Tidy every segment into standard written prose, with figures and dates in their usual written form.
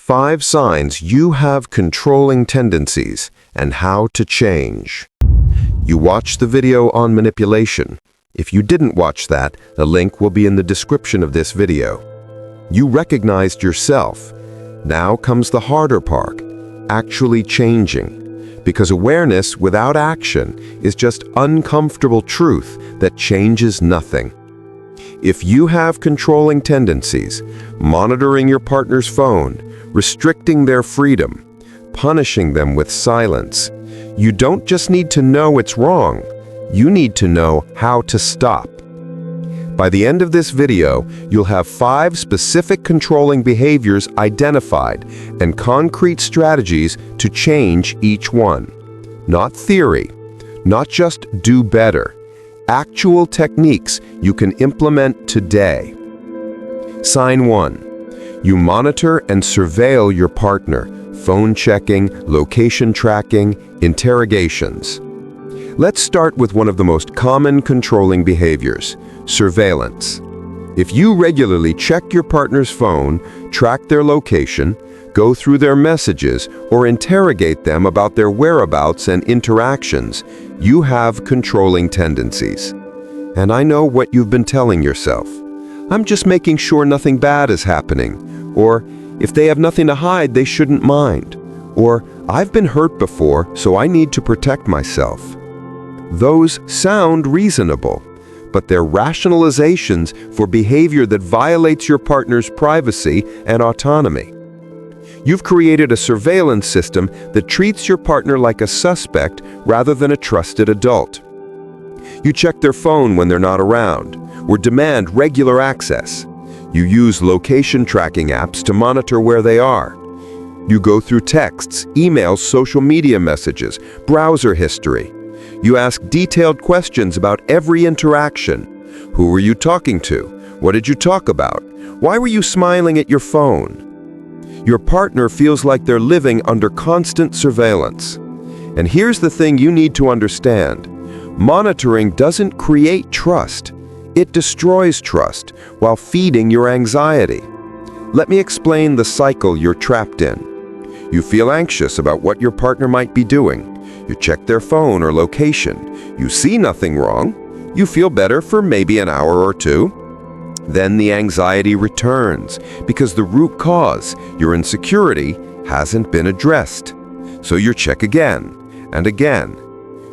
5 signs you have controlling tendencies and how to change. You watched the video on manipulation. If you didn't watch that, the link will be in the description of this video. You recognized yourself. Now comes the harder part, actually changing. Because awareness without action is just uncomfortable truth that changes nothing. If you have controlling tendencies, monitoring your partner's phone, restricting their freedom, punishing them with silence, you don't just need to know it's wrong, you need to know how to stop. By the end of this video, you'll have 5 specific controlling behaviors identified and concrete strategies to change each one. Not theory, not just do better. Actual techniques you can implement today. Sign 1. You monitor and surveil your partner, phone checking, location tracking, interrogations. Let's start with one of the most common controlling behaviors, surveillance. If you regularly check your partner's phone, track their location, go through their messages, or interrogate them about their whereabouts and interactions, you have controlling tendencies. And I know what you've been telling yourself. I'm just making sure nothing bad is happening. Or, if they have nothing to hide, they shouldn't mind. Or, I've been hurt before, so I need to protect myself. Those sound reasonable, but they're rationalizations for behavior that violates your partner's privacy and autonomy. You've created a surveillance system that treats your partner like a suspect rather than a trusted adult. You check their phone when they're not around, or demand regular access. You use location tracking apps to monitor where they are. You go through texts, emails, social media messages, browser history. You ask detailed questions about every interaction. Who were you talking to? What did you talk about? Why were you smiling at your phone? Your partner feels like they're living under constant surveillance. And here's the thing you need to understand. Monitoring doesn't create trust. It destroys trust while feeding your anxiety. Let me explain the cycle you're trapped in. You feel anxious about what your partner might be doing. You check their phone or location. You see nothing wrong. You feel better for maybe an hour or two. Then the anxiety returns because the root cause, your insecurity, hasn't been addressed. So you check again and again.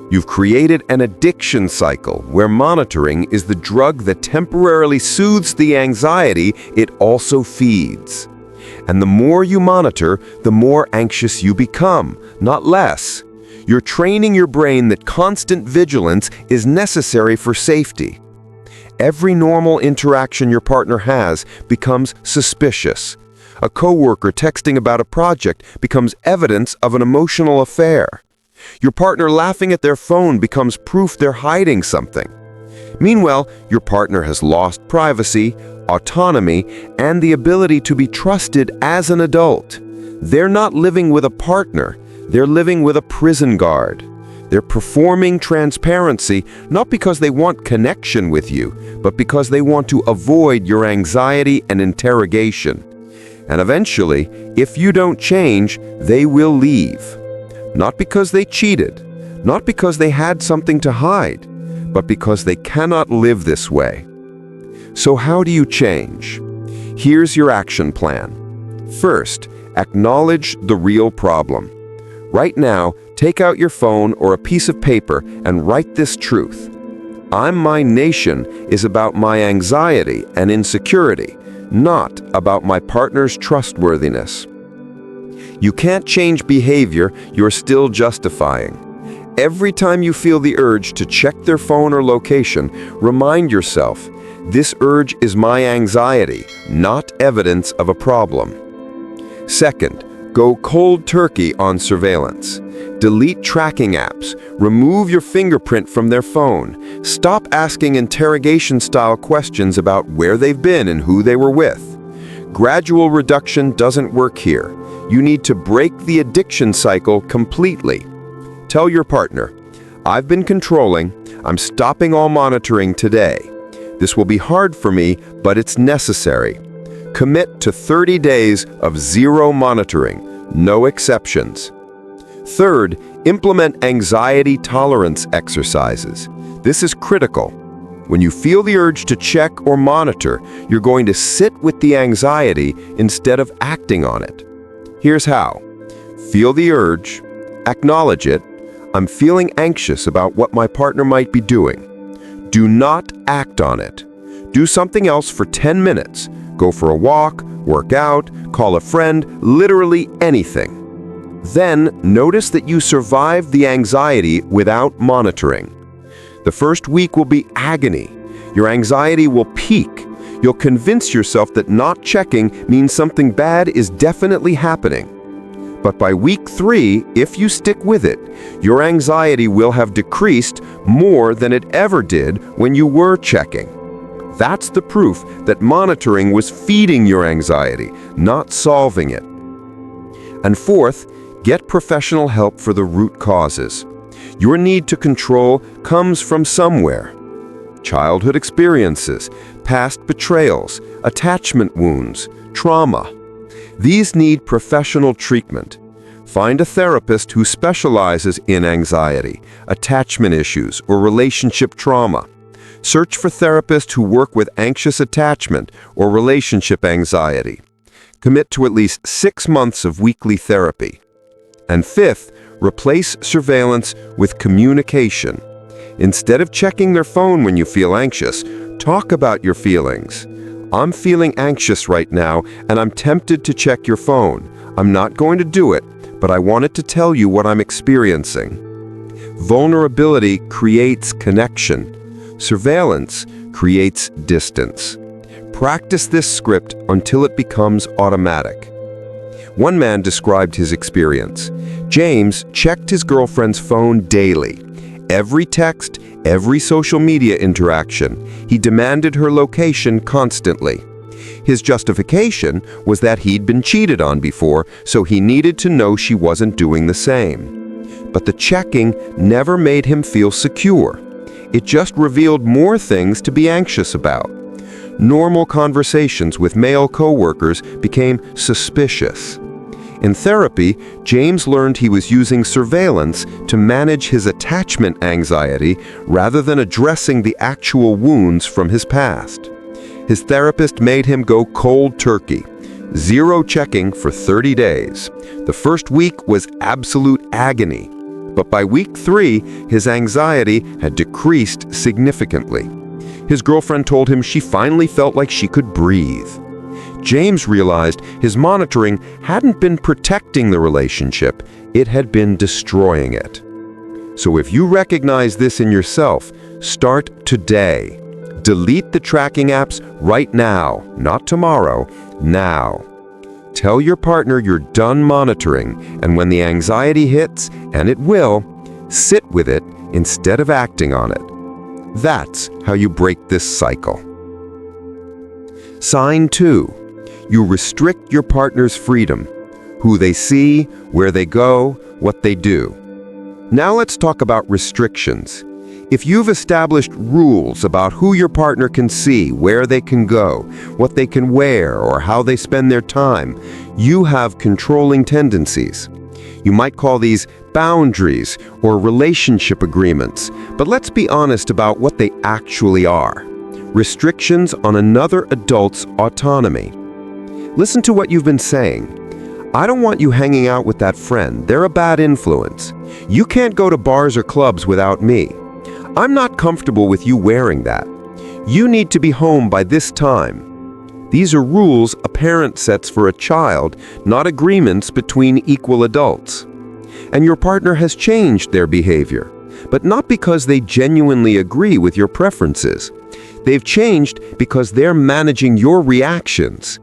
You've created an addiction cycle where monitoring is the drug that temporarily soothes the anxiety it also feeds. And the more you monitor, the more anxious you become, not less. You're training your brain that constant vigilance is necessary for safety. Every normal interaction your partner has becomes suspicious. A coworker texting about a project becomes evidence of an emotional affair. Your partner laughing at their phone becomes proof they're hiding something. Meanwhile, your partner has lost privacy, autonomy, and the ability to be trusted as an adult. They're not living with a partner, they're living with a prison guard. They're performing transparency not because they want connection with you, but because they want to avoid your anxiety and interrogation. And eventually, if you don't change, they will leave. Not because they cheated, not because they had something to hide, but because they cannot live this way. So how do you change? Here's your action plan. First, acknowledge the real problem. Right now, take out your phone or a piece of paper and write this truth. I'm My Nation is about my anxiety and insecurity, not about my partner's trustworthiness. You can't change behavior you're still justifying. Every time you feel the urge to check their phone or location, remind yourself, this urge is my anxiety, not evidence of a problem. Second, go cold turkey on surveillance. Delete tracking apps. Remove your fingerprint from their phone. Stop asking interrogation-style questions about where they've been and who they were with. Gradual reduction doesn't work here. You need to break the addiction cycle completely. Tell your partner, I've been controlling. I'm stopping all monitoring today. This will be hard for me, but it's necessary. Commit to 30 days of zero monitoring, no exceptions. Third, implement anxiety tolerance exercises. This is critical. When you feel the urge to check or monitor, you're going to sit with the anxiety instead of acting on it. Here's how. Feel the urge, acknowledge it. I'm feeling anxious about what my partner might be doing. Do not act on it. Do something else for 10 minutes. Go for a walk, work out, call a friend, literally anything. Then notice that you survived the anxiety without monitoring. The first week will be agony. Your anxiety will peak. You'll convince yourself that not checking means something bad is definitely happening. But by week 3, if you stick with it, your anxiety will have decreased more than it ever did when you were checking. That's the proof that monitoring was feeding your anxiety, not solving it. And fourth, get professional help for the root causes. Your need to control comes from somewhere. Childhood experiences, past betrayals, attachment wounds, trauma. These need professional treatment. Find a therapist who specializes in anxiety, attachment issues, or relationship trauma. Search for therapists who work with anxious attachment or relationship anxiety. Commit to at least 6 months of weekly therapy. And fifth, replace surveillance with communication. Instead of checking their phone when you feel anxious, talk about your feelings. I'm feeling anxious right now, and I'm tempted to check your phone. I'm not going to do it, but I wanted to tell you what I'm experiencing. Vulnerability creates connection. Surveillance creates distance. Practice this script until it becomes automatic. One man described his experience. James checked his girlfriend's phone daily. Every text, every social media interaction. He demanded her location constantly. His justification was that he'd been cheated on before, so he needed to know she wasn't doing the same. But the checking never made him feel secure. It just revealed more things to be anxious about. Normal conversations with male coworkers became suspicious. In therapy, James learned he was using surveillance to manage his attachment anxiety rather than addressing the actual wounds from his past. His therapist made him go cold turkey, zero checking for 30 days. The first week was absolute agony, but by week 3, his anxiety had decreased significantly. His girlfriend told him she finally felt like she could breathe. James realized his monitoring hadn't been protecting the relationship, it had been destroying it. So if you recognize this in yourself, start today. Delete the tracking apps right now, not tomorrow, now. Tell your partner you're done monitoring, and when the anxiety hits, and it will, sit with it instead of acting on it. That's how you break this cycle. Sign 2. You restrict your partner's freedom, who they see, where they go, what they do. Now let's talk about restrictions. If you've established rules about who your partner can see, where they can go, what they can wear, or how they spend their time, you have controlling tendencies. You might call these boundaries or relationship agreements, but let's be honest about what they actually are. Restrictions on another adult's autonomy. Listen to what you've been saying. I don't want you hanging out with that friend. They're a bad influence. You can't go to bars or clubs without me. I'm not comfortable with you wearing that. You need to be home by this time. These are rules a parent sets for a child, not agreements between equal adults. And your partner has changed their behavior, but not because they genuinely agree with your preferences. They've changed because they're managing your reactions.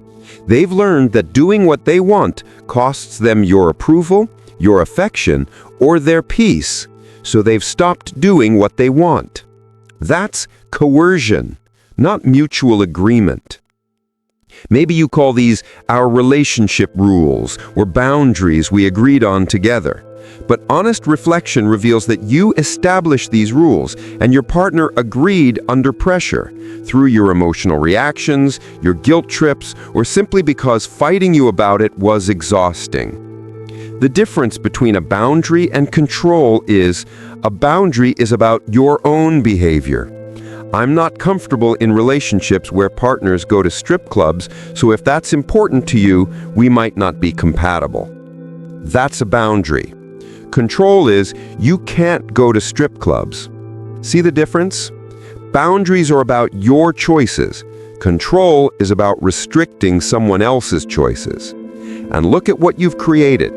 They've learned that doing what they want costs them your approval, your affection, or their peace, so they've stopped doing what they want. That's coercion, not mutual agreement. Maybe you call these our relationship rules or boundaries we agreed on together. But honest reflection reveals that you established these rules and your partner agreed under pressure, through your emotional reactions, your guilt trips, or simply because fighting you about it was exhausting. The difference between a boundary and control is, a boundary is about your own behavior. I'm not comfortable in relationships where partners go to strip clubs, so if that's important to you, we might not be compatible. That's a boundary. Control is, you can't go to strip clubs. See the difference? Boundaries are about your choices. Control is about restricting someone else's choices. And look at what you've created.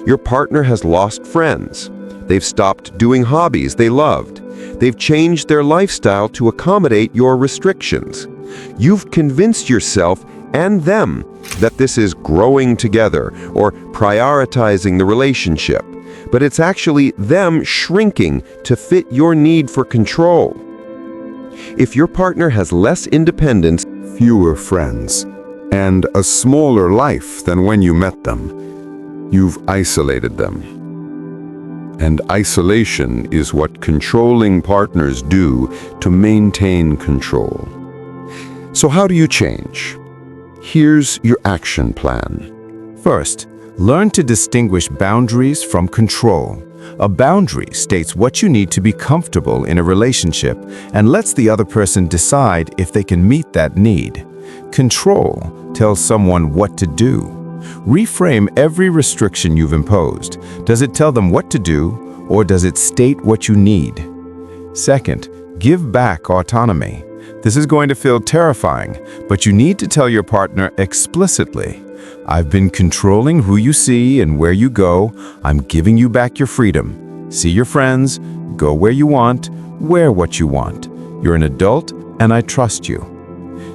Your partner has lost friends. They've stopped doing hobbies they loved. They've changed their lifestyle to accommodate your restrictions. You've convinced yourself and them that this is growing together or prioritizing the relationship. But it's actually them shrinking to fit your need for control. If your partner has less independence, Fewer friends, and a smaller life than when you met them, you've isolated them. And isolation is what controlling partners do to maintain control. So how do you change? Here's your action plan. First, learn to distinguish boundaries from control. A boundary states what you need to be comfortable in a relationship and lets the other person decide if they can meet that need. Control tells someone what to do. Reframe every restriction you've imposed. Does it tell them what to do, or does it state what you need? Second, give back autonomy. This is going to feel terrifying, but you need to tell your partner explicitly. I've been controlling who you see and where you go. I'm giving you back your freedom. See your friends, go where you want, wear what you want. You're an adult, and I trust you.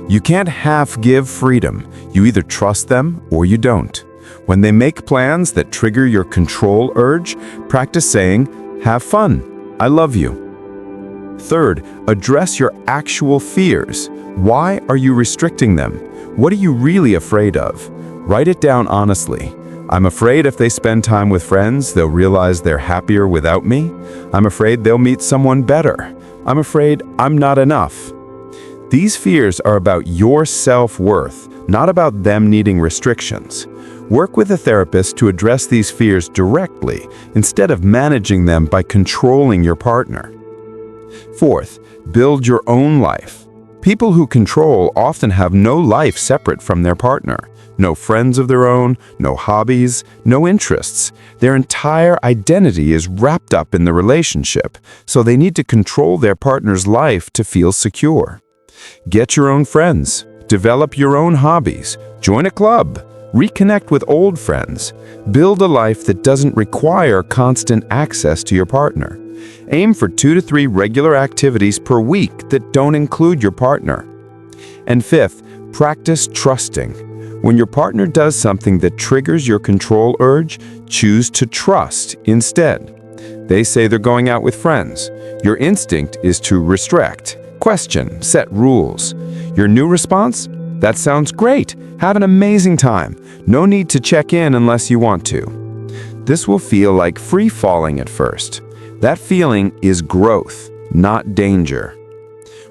You can't half give freedom. You either trust them or you don't. When they make plans that trigger your control urge, practice saying, "Have fun. I love you." Third, address your actual fears. Why are you restricting them? What are you really afraid of? Write it down honestly. I'm afraid if they spend time with friends, they'll realize they're happier without me. I'm afraid they'll meet someone better. I'm afraid I'm not enough. These fears are about your self-worth, not about them needing restrictions. Work with a therapist to address these fears directly instead of managing them by controlling your partner. Fourth, build your own life. People who control often have no life separate from their partner. No friends of their own, no hobbies, no interests. Their entire identity is wrapped up in the relationship, so they need to control their partner's life to feel secure. Get your own friends, develop your own hobbies, join a club, reconnect with old friends. Build a life that doesn't require constant access to your partner. Aim for 2 to 3 regular activities per week that don't include your partner. And fifth, practice trusting. When your partner does something that triggers your control urge, choose to trust instead. They say they're going out with friends. Your instinct is to restrict, question, set rules. Your new response? That sounds great. Have an amazing time. No need to check in unless you want to. This will feel like free-falling at first. That feeling is growth, not danger.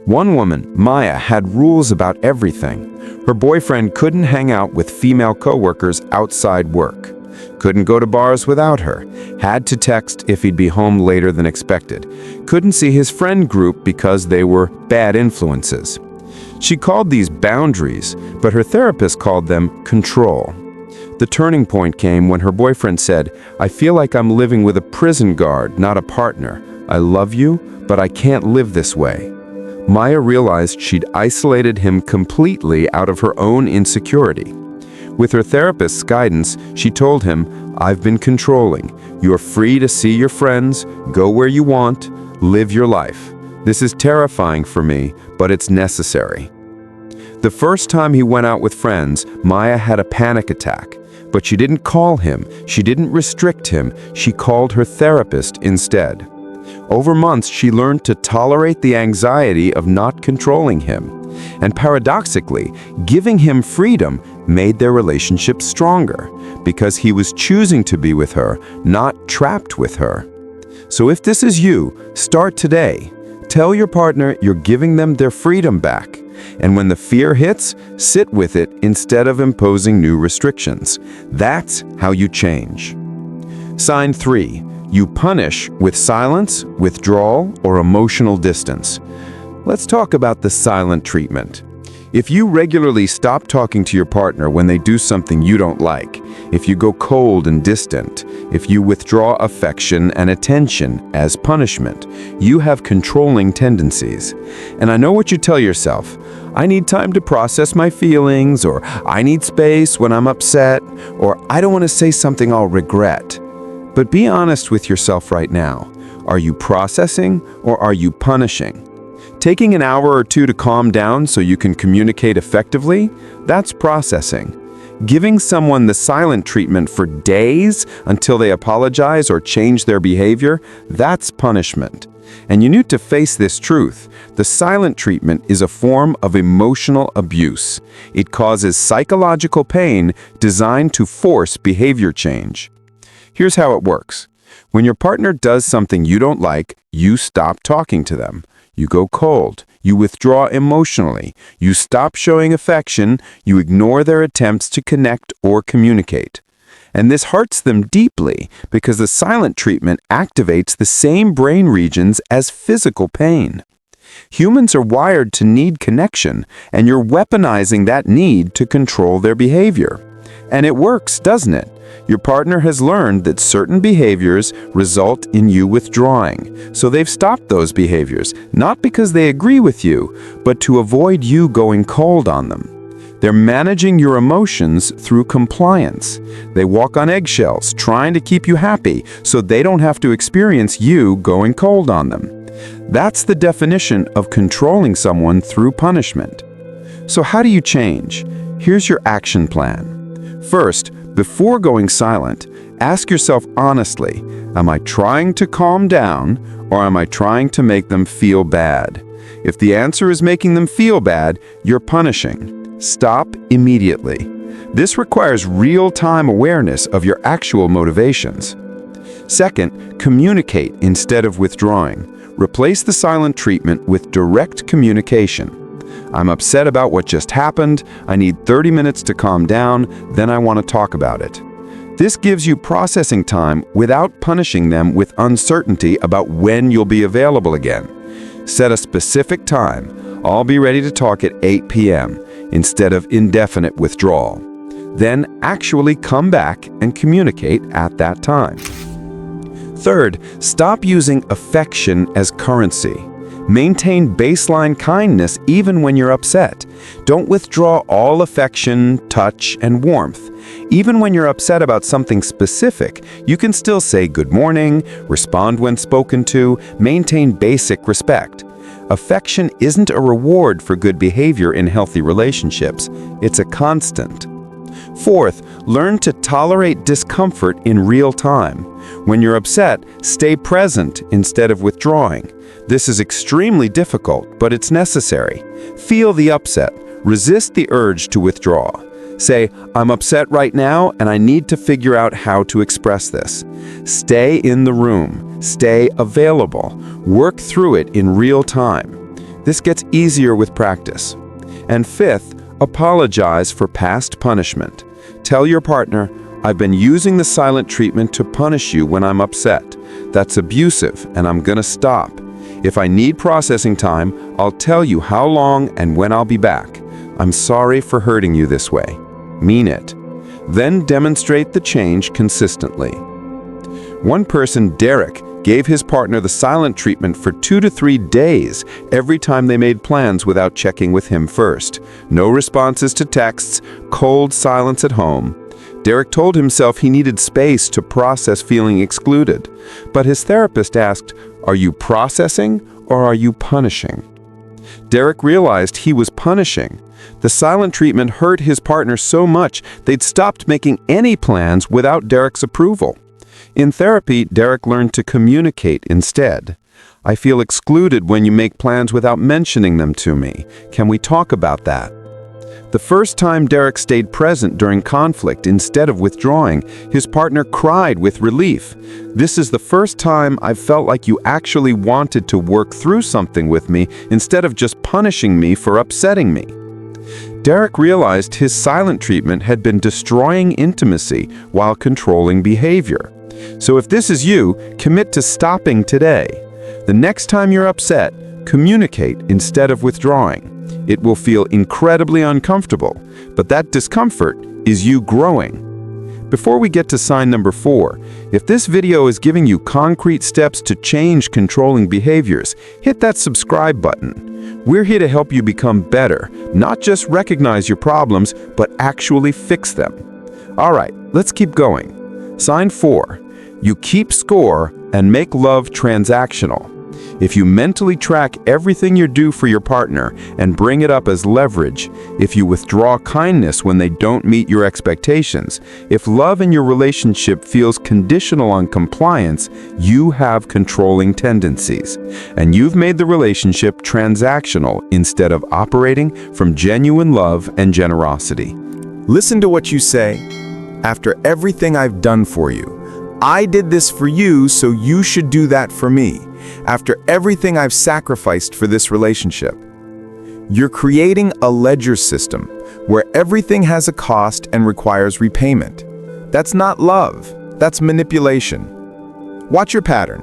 One woman, Maya, had rules about everything. Her boyfriend couldn't hang out with female coworkers outside work. Couldn't go to bars without her. Had to text if he'd be home later than expected. Couldn't see his friend group because they were bad influences. She called these boundaries, but her therapist called them control. The turning point came when her boyfriend said, "I feel like I'm living with a prison guard, not a partner. I love you, but I can't live this way." Maya realized she'd isolated him completely out of her own insecurity. With her therapist's guidance, she told him, "I've been controlling. You're free to see your friends, go where you want, live your life. This is terrifying for me, but it's necessary." The first time he went out with friends, Maya had a panic attack. But she didn't call him, she didn't restrict him, she called her therapist instead. Over months, she learned to tolerate the anxiety of not controlling him. And paradoxically, giving him freedom made their relationship stronger because he was choosing to be with her, not trapped with her. So if this is you, start today. Tell your partner you're giving them their freedom back. And when the fear hits, sit with it instead of imposing new restrictions. That's how you change. Sign 3. You punish with silence, withdrawal, or emotional distance. Let's talk about the silent treatment. If you regularly stop talking to your partner when they do something you don't like, if you go cold and distant, if you withdraw affection and attention as punishment, you have controlling tendencies. And I know what you tell yourself. I need time to process my feelings, or I need space when I'm upset, or I don't want to say something I'll regret. But be honest with yourself right now. Are you processing or are you punishing? Taking an hour or two to calm down so you can communicate effectively, that's processing. Giving someone the silent treatment for days until they apologize or change their behavior, that's punishment. And you need to face this truth. The silent treatment is a form of emotional abuse. It causes psychological pain designed to force behavior change. Here's how it works. When your partner does something you don't like, you stop talking to them. You go cold. You withdraw emotionally. You stop showing affection. You ignore their attempts to connect or communicate. And this hurts them deeply because the silent treatment activates the same brain regions as physical pain. Humans are wired to need connection, and you're weaponizing that need to control their behavior. And it works, doesn't it? Your partner has learned that certain behaviors result in you withdrawing, so they've stopped those behaviors, not because they agree with you, but to avoid you going cold on them. They're managing your emotions through compliance. They walk on eggshells, trying to keep you happy, so they don't have to experience you going cold on them. That's the definition of controlling someone through punishment. So how do you change? Here's your action plan. First, before going silent, ask yourself honestly, am I trying to calm down or am I trying to make them feel bad? If the answer is making them feel bad, you're punishing. Stop immediately. This requires real-time awareness of your actual motivations. Second, communicate instead of withdrawing. Replace the silent treatment with direct communication. I'm upset about what just happened. I need 30 minutes to calm down, then I want to talk about it. This gives you processing time without punishing them with uncertainty about when you'll be available again. Set a specific time. I'll be ready to talk at 8 p.m. instead of indefinite withdrawal. Then actually come back and communicate at that time. Third, stop using affection as currency. Maintain baseline kindness even when you're upset. Don't withdraw all affection, touch, and warmth. Even when you're upset about something specific, you can still say good morning, respond when spoken to, maintain basic respect. Affection isn't a reward for good behavior in healthy relationships. It's a constant. Fourth, learn to tolerate discomfort in real time. When you're upset, stay present instead of withdrawing. This is extremely difficult, but it's necessary. Feel the upset. Resist the urge to withdraw. Say, I'm upset right now and I need to figure out how to express this. Stay in the room. Stay available. Work through it in real time. This gets easier with practice. And fifth, apologize for past punishment. Tell your partner, I've been using the silent treatment to punish you when I'm upset. That's abusive and I'm gonna stop. If I need processing time, I'll tell you how long and when I'll be back. I'm sorry for hurting you this way. Mean it. Then demonstrate the change consistently. One person, Derek, gave his partner the silent treatment for 2 to 3 days every time they made plans without checking with him first. No responses to texts, cold silence at home. Derek told himself he needed space to process feeling excluded. But his therapist asked, are you processing or are you punishing? Derek realized he was punishing. The silent treatment hurt his partner so much they'd stopped making any plans without Derek's approval. In therapy, Derek learned to communicate instead. I feel excluded when you make plans without mentioning them to me. Can we talk about that? The first time Derek stayed present during conflict instead of withdrawing, his partner cried with relief. This is the first time I've felt like you actually wanted to work through something with me instead of just punishing me for upsetting me. Derek realized his silent treatment had been destroying intimacy while controlling behavior. So if this is you, commit to stopping today. The next time you're upset, communicate instead of withdrawing. It will feel incredibly uncomfortable, but that discomfort is you growing. Before we get to sign number 4, if this video is giving you concrete steps to change controlling behaviors, hit that subscribe button. We're here to help you become better, not just recognize your problems, but actually fix them. All right, let's keep going. Sign 4. You keep score and make love transactional. If you mentally track everything you do for your partner and bring it up as leverage, if you withdraw kindness when they don't meet your expectations, if love in your relationship feels conditional on compliance, you have controlling tendencies. And you've made the relationship transactional instead of operating from genuine love and generosity. Listen to what you say. After everything I've done for you, I did this for you, so you should do that for me. After everything I've sacrificed for this relationship. You're creating a ledger system where everything has a cost and requires repayment. That's not love, that's manipulation. Watch your pattern.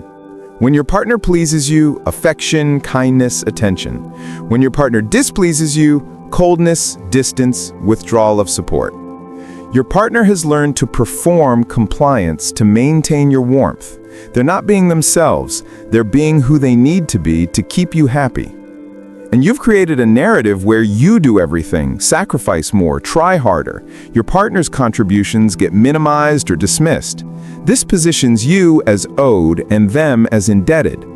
When your partner pleases you, affection, kindness, attention. When your partner displeases you, coldness, distance, withdrawal of support. Your partner has learned to perform compliance to maintain your warmth. They're not being themselves, they're being who they need to be to keep you happy. And you've created a narrative where you do everything, sacrifice more, try harder. Your partner's contributions get minimized or dismissed. This positions you as owed and them as indebted.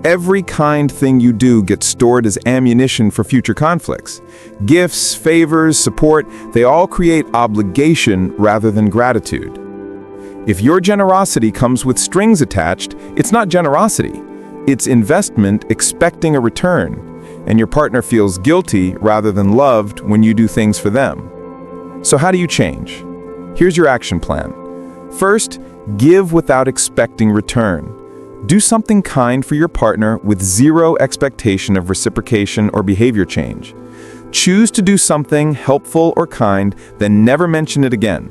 Every kind thing you do gets stored as ammunition for future conflicts. Gifts, favors, support, they all create obligation rather than gratitude. If your generosity comes with strings attached, it's not generosity. It's investment expecting a return, and your partner feels guilty rather than loved when you do things for them. So how do you change? Here's your action plan. First, give without expecting return. Do something kind for your partner with zero expectation of reciprocation or behavior change. Choose to do something helpful or kind, then never mention it again.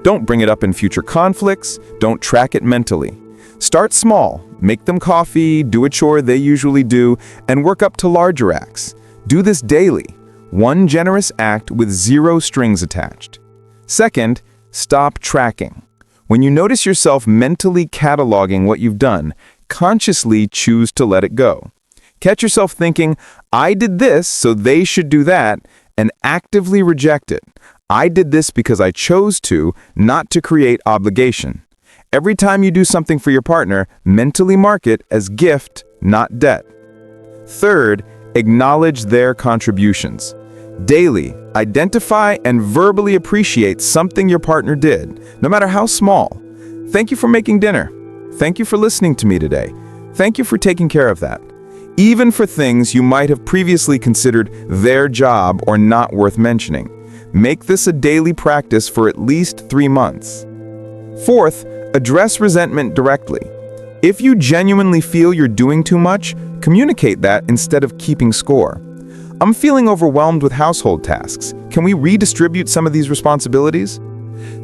Don't bring it up in future conflicts, don't track it mentally. Start small, make them coffee, do a chore they usually do, and work up to larger acts. Do this daily, one generous act with zero strings attached. Second, stop tracking. When you notice yourself mentally cataloging what you've done, consciously choose to let it go. Catch yourself thinking, I did this, so they should do that, and actively reject it. I did this because I chose to, not to create obligation. Every time you do something for your partner, mentally mark it as gift, not debt. Third, acknowledge their contributions. Daily, identify and verbally appreciate something your partner did, no matter how small. Thank you for making dinner. Thank you for listening to me today. Thank you for taking care of that. Even for things you might have previously considered their job or not worth mentioning. Make this a daily practice for at least 3 months. Fourth, address resentment directly. If you genuinely feel you're doing too much, communicate that instead of keeping score. I'm feeling overwhelmed with household tasks. Can we redistribute some of these responsibilities?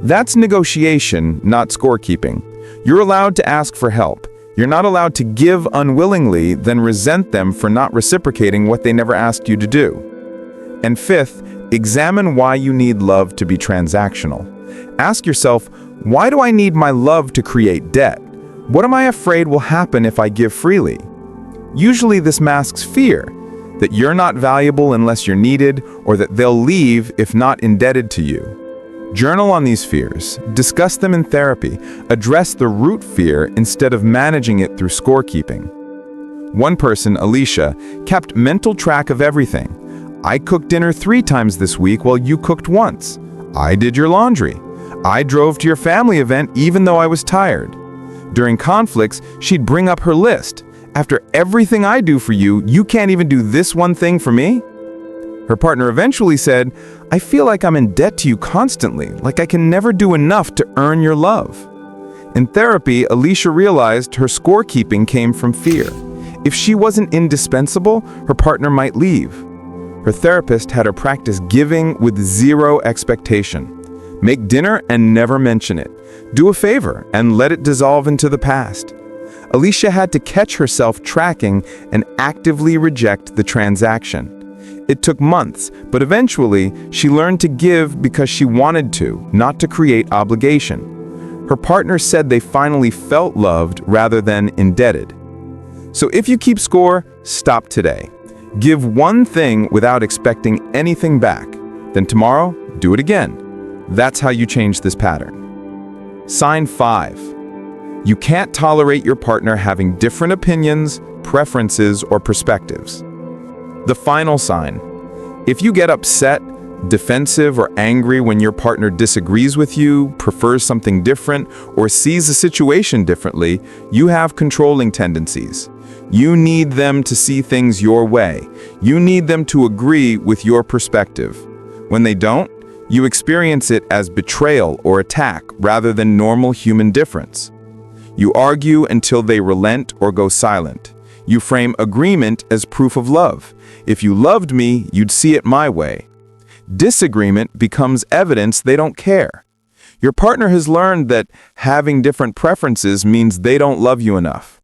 That's negotiation, not scorekeeping. You're allowed to ask for help. You're not allowed to give unwillingly, then resent them for not reciprocating what they never asked you to do. And fifth, examine why you need love to be transactional. Ask yourself, why do I need my love to create debt? What am I afraid will happen if I give freely? Usually this masks fear, that you're not valuable unless you're needed, or that they'll leave if not indebted to you. Journal on these fears, discuss them in therapy, address the root fear instead of managing it through scorekeeping. One person, Alicia, kept mental track of everything. I cooked dinner 3 times this week while you cooked once. I did your laundry. I drove to your family event even though I was tired. During conflicts, she'd bring up her list. After everything I do for you, you can't even do this one thing for me? Her partner eventually said, I feel like I'm in debt to you constantly, like I can never do enough to earn your love. In therapy, Alicia realized her scorekeeping came from fear. If she wasn't indispensable, her partner might leave. Her therapist had her practice giving with zero expectation. Make dinner and never mention it. Do a favor and let it dissolve into the past. Alicia had to catch herself tracking and actively reject the transaction. It took months, but eventually she learned to give because she wanted to, not to create obligation. Her partner said they finally felt loved rather than indebted. So if you keep score, stop today. Give one thing without expecting anything back. Then tomorrow, do it again. That's how you change this pattern. Sign 5. You can't tolerate your partner having different opinions, preferences, or perspectives. The final sign. If you get upset, defensive, or angry when your partner disagrees with you, prefers something different, or sees a situation differently, you have controlling tendencies. You need them to see things your way. You need them to agree with your perspective. When they don't, you experience it as betrayal or attack rather than normal human difference. You argue until they relent or go silent. You frame agreement as proof of love. If you loved me, you'd see it my way. Disagreement becomes evidence they don't care. Your partner has learned that having different preferences means they don't love you enough.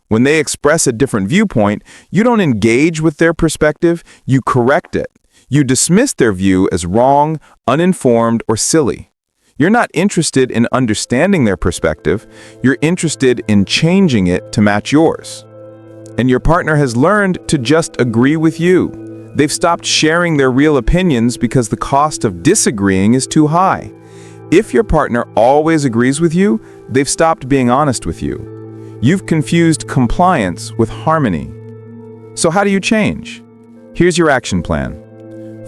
When they express a different viewpoint, you don't engage with their perspective, you correct it. You dismiss their view as wrong, uninformed, or silly. You're not interested in understanding their perspective, you're interested in changing it to match yours. And your partner has learned to just agree with you. They've stopped sharing their real opinions because the cost of disagreeing is too high. If your partner always agrees with you, they've stopped being honest with you. You've confused compliance with harmony. So how do you change? Here's your action plan.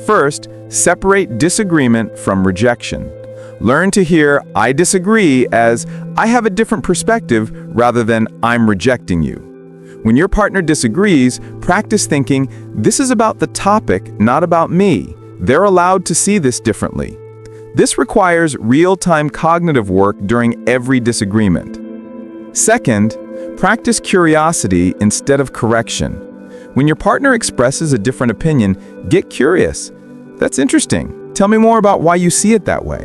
First, separate disagreement from rejection. Learn to hear "I disagree" as "I have a different perspective" rather than "I'm rejecting you." When your partner disagrees, practice thinking, "This is about the topic, not about me. They're allowed to see this differently." This requires real-time cognitive work during every disagreement. Second, practice curiosity instead of correction. When your partner expresses a different opinion, get curious. "That's interesting. Tell me more about why you see it that way."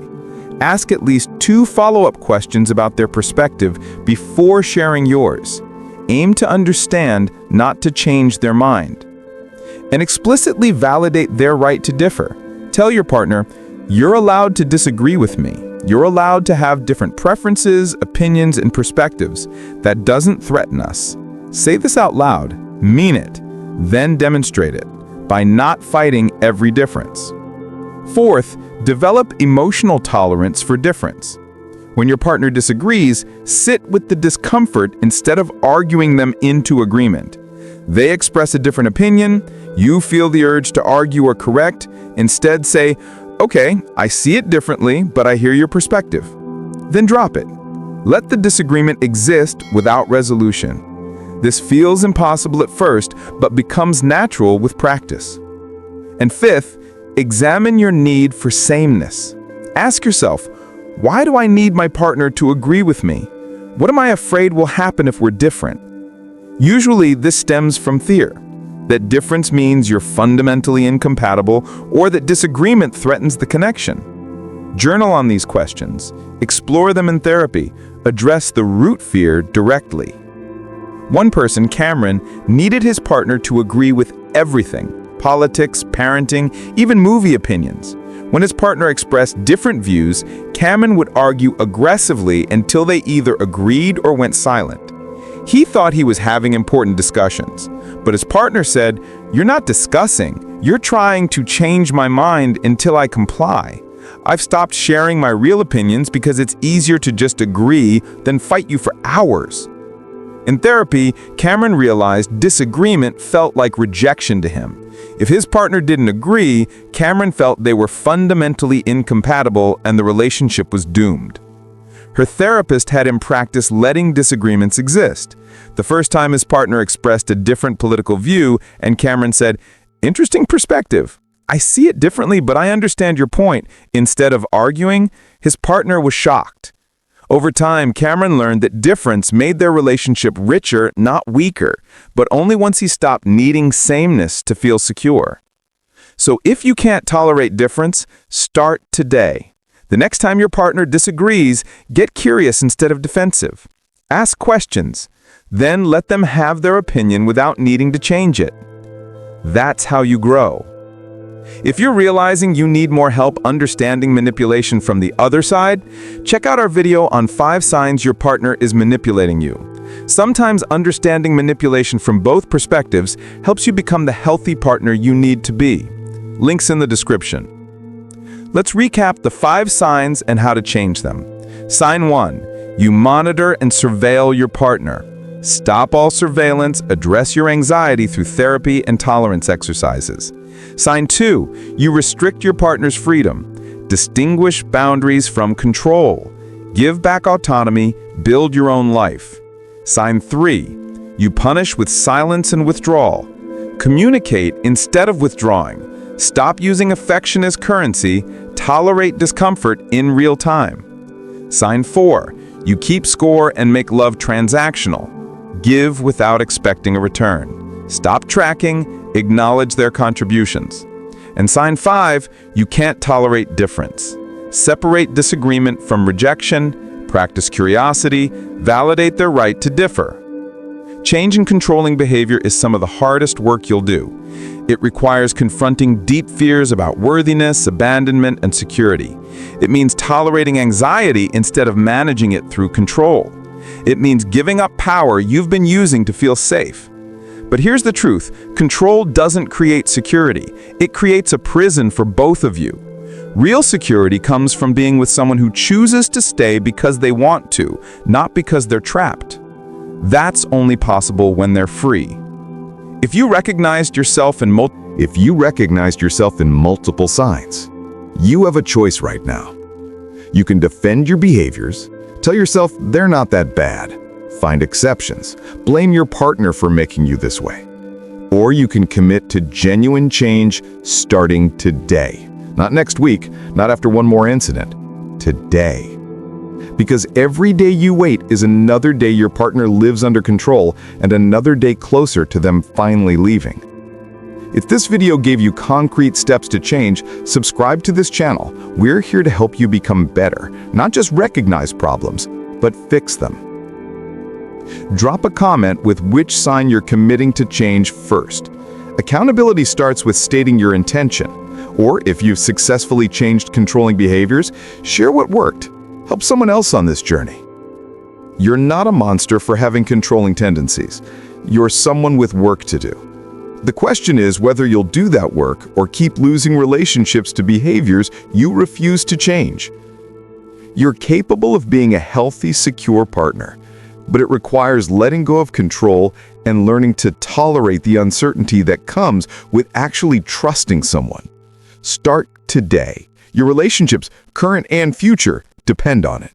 Ask at least 2 follow-up questions about their perspective before sharing yours. Aim to understand, not to change their mind. And explicitly validate their right to differ. Tell your partner, "You're allowed to disagree with me. You're allowed to have different preferences, opinions, and perspectives. That doesn't threaten us." Say this out loud, mean it, then demonstrate it by not fighting every difference. Fourth, develop emotional tolerance for difference. When your partner disagrees, sit with the discomfort instead of arguing them into agreement. They express a different opinion, you feel the urge to argue or correct. Instead say, "Okay, I see it differently, but I hear your perspective." Then drop it. Let the disagreement exist without resolution. This feels impossible at first, but becomes natural with practice. And fifth, examine your need for sameness. Ask yourself, why do I need my partner to agree with me? What am I afraid will happen if we're different? Usually this stems from fear, that difference means you're fundamentally incompatible or that disagreement threatens the connection. Journal on these questions, explore them in therapy, address the root fear directly. One person, Cameron, needed his partner to agree with everything: politics, parenting, even movie opinions. When his partner expressed different views, Cameron would argue aggressively until they either agreed or went silent. He thought he was having important discussions, but his partner said, "You're not discussing, you're trying to change my mind until I comply. I've stopped sharing my real opinions because it's easier to just agree than fight you for hours." In therapy, Cameron realized disagreement felt like rejection to him. If his partner didn't agree, Cameron felt they were fundamentally incompatible and the relationship was doomed. Her therapist had him practice letting disagreements exist. The first time his partner expressed a different political view, and Cameron said, "Interesting perspective. I see it differently, but I understand your point." Instead of arguing, his partner was shocked. Over time, Cameron learned that difference made their relationship richer, not weaker, but only once he stopped needing sameness to feel secure. So if you can't tolerate difference, start today. The next time your partner disagrees, get curious instead of defensive. Ask questions, then let them have their opinion without needing to change it. That's how you grow. If you're realizing you need more help understanding manipulation from the other side, check out our video on 5 signs your partner is manipulating you. Sometimes understanding manipulation from both perspectives helps you become the healthy partner you need to be. Links in the description. Let's recap the 5 signs and how to change them. Sign 1. You monitor and surveil your partner. Stop all surveillance, address your anxiety through therapy and tolerance exercises. Sign 2. You restrict your partner's freedom. Distinguish boundaries from control. Give back autonomy, build your own life. Sign 3. You punish with silence and withdrawal. Communicate instead of withdrawing. Stop using affection as currency, tolerate discomfort in real time. Sign 4. You keep score and make love transactional. Give without expecting a return. Stop tracking, acknowledge their contributions. And sign 5, you can't tolerate difference. Separate disagreement from rejection, practice curiosity, validate their right to differ. Change in controlling behavior is some of the hardest work you'll do. It requires confronting deep fears about worthiness, abandonment, and security. It means tolerating anxiety instead of managing it through control. It means giving up power you've been using to feel safe. But here's the truth, control doesn't create security. It creates a prison for both of you. Real security comes from being with someone who chooses to stay because they want to, not because they're trapped. That's only possible when they're free. If you recognized yourself in multiple signs, you have a choice right now. You can defend your behaviors, tell yourself they're not that bad, find exceptions, blame your partner for making you this way. Or you can commit to genuine change starting today. Not next week, not after one more incident. Today. Because every day you wait is another day your partner lives under control and another day closer to them finally leaving. If this video gave you concrete steps to change, subscribe to this channel. We're here to help you become better, not just recognize problems, but fix them. Drop a comment with which sign you're committing to change first. Accountability starts with stating your intention. Or if you've successfully changed controlling behaviors, share what worked. Help someone else on this journey. You're not a monster for having controlling tendencies. You're someone with work to do. The question is whether you'll do that work or keep losing relationships to behaviors you refuse to change. You're capable of being a healthy, secure partner, but it requires letting go of control and learning to tolerate the uncertainty that comes with actually trusting someone. Start today. Your relationships, current and future, depend on it.